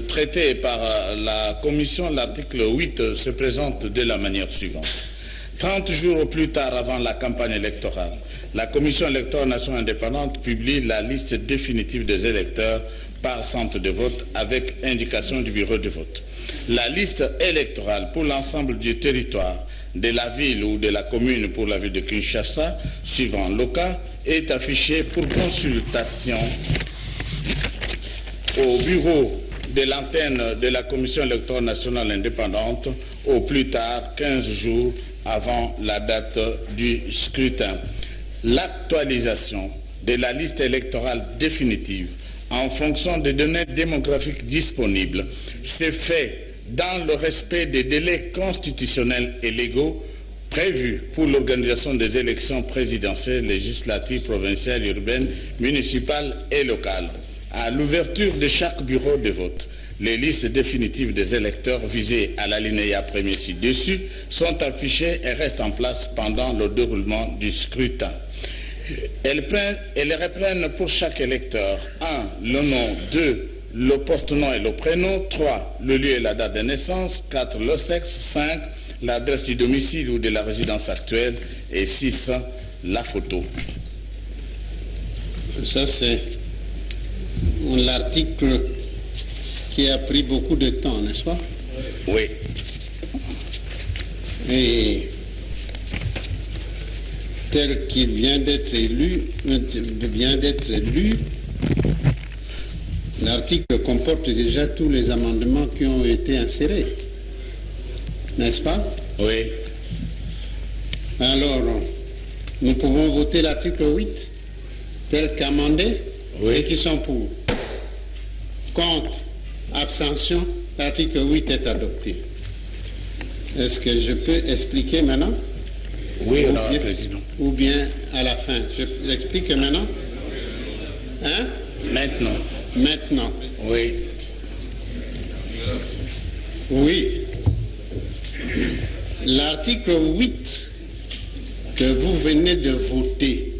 traité par la Commission, l'article 8 se présente de la manière suivante. 30 jours plus tard avant la campagne électorale, la Commission électorale nationale indépendante publie la liste définitive des électeurs par centre de vote avec indication du bureau de vote. La liste électorale pour l'ensemble du territoire de la ville ou de la commune pour la ville de Kinshasa, suivant le cas, est affichée pour consultation au bureau de l'antenne de la Commission électorale nationale indépendante au plus tard 15 jours avant la date du scrutin. L'actualisation de la liste électorale définitive en fonction des données démographiques disponibles s'est fait dans le respect des délais constitutionnels et légaux prévus pour l'organisation des élections présidentielles, législatives, provinciales, urbaines, municipales et locales. À l'ouverture de chaque bureau de vote, les listes définitives des électeurs visés à l'alinéa premier ci-dessus sont affichées et restent en place pendant le déroulement du scrutin. Elles reprennent pour chaque électeur 1. Le nom, 2. Le poste-nom et le prénom, 3. Le lieu et la date de naissance, 4. Le sexe, 5. L'adresse du domicile ou de la résidence actuelle et 6. La photo. Ça, c'est l'article qui a pris beaucoup de temps, n'est-ce pas? Oui. Et tel qu'il vient d'être élu, l'article comporte déjà tous les amendements qui ont été insérés, n'est-ce pas? Oui. Alors, nous pouvons voter l'article 8 tel qu'amendé. Oui. Ceux qui sont pour, contre, abstention, l'article 8 est adopté. Est-ce que je peux expliquer maintenant? Oui, Honorable Président. Ou bien à la fin? Je l'explique maintenant? Hein? Maintenant. Maintenant. Oui. Oui. L'article 8 que vous venez de voter,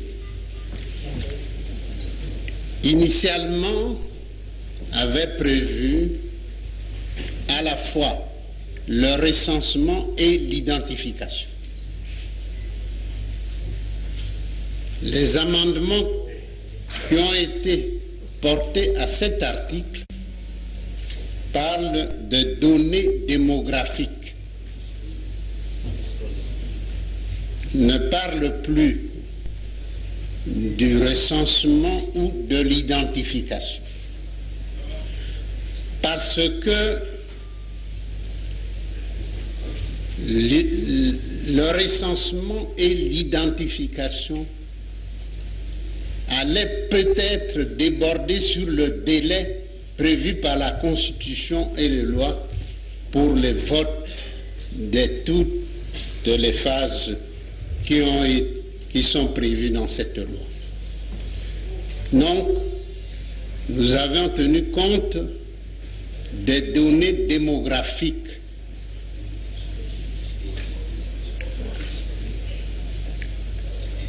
initialement, avait prévu à la fois le recensement et l'identification. Les amendements qui ont été portés à cet article parlent de données démographiques, ne parlent plus du recensement ou de l'identification. Parce que le recensement et l'identification allaient peut-être déborder sur le délai prévu par la Constitution et les lois pour les votes de toutes les phases qui sont prévues dans cette loi. Donc, nous avons tenu compte des données démographiques.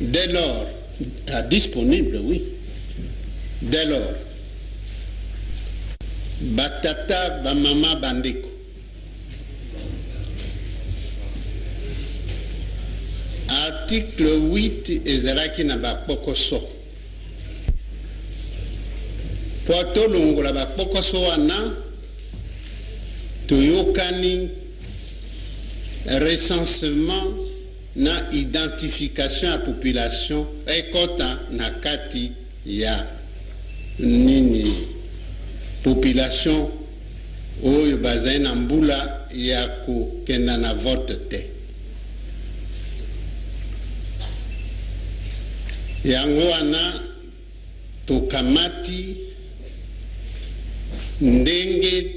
Dès lors, disponible, oui. Dès lors, Batata Bamama Bandeko, article 8 ezalaki na bakpokoso. Po tolongola bakpokoso wana toyokani recensement na identification à population ekota na kati ya nini population oyo bazali na mbula ya kokenda na vote te. Yango wana tokamati ndenge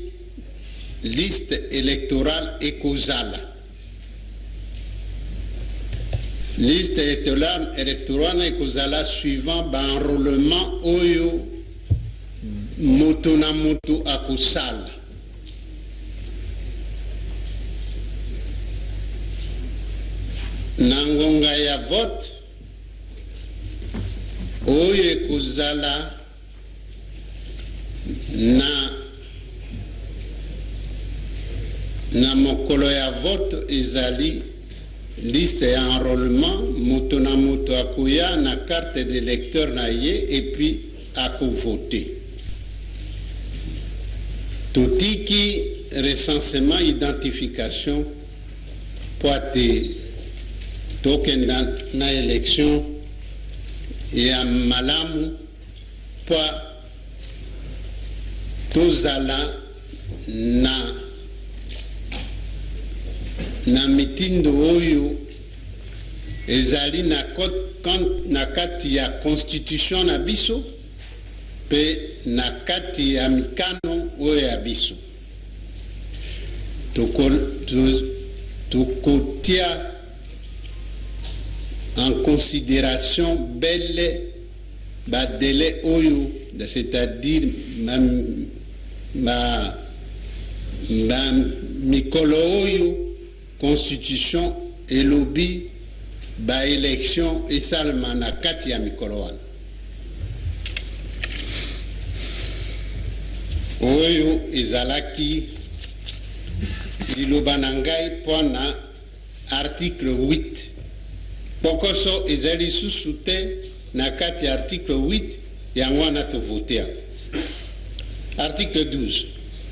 liste électorale ekozala. Liste électorale ekozala suivant enrôlement oyo moto na moto akosala. Na ngonga ya vote oyo ekozala na na mokolo ya vote ezali liste ya enrôlement moto na moto akoya na carte de lecteur na ye et puis akovote. Totiki recensement identification po ate tokenda na élection ya malamu po tozala na mitindo oyo ezali na kati ya constitution na biso pe na kati ya mikano oyo ya biso. Tokotia en considération belle délai oyo, c'est-à-dire mikolo oyo constitution elobi ba élection esalema na kati ya mikolo wana oyo ezalaki liloba na ngai mpona article 8 pokoso ezali susu te na kati ya article 8 yango wana tovotea. Article 12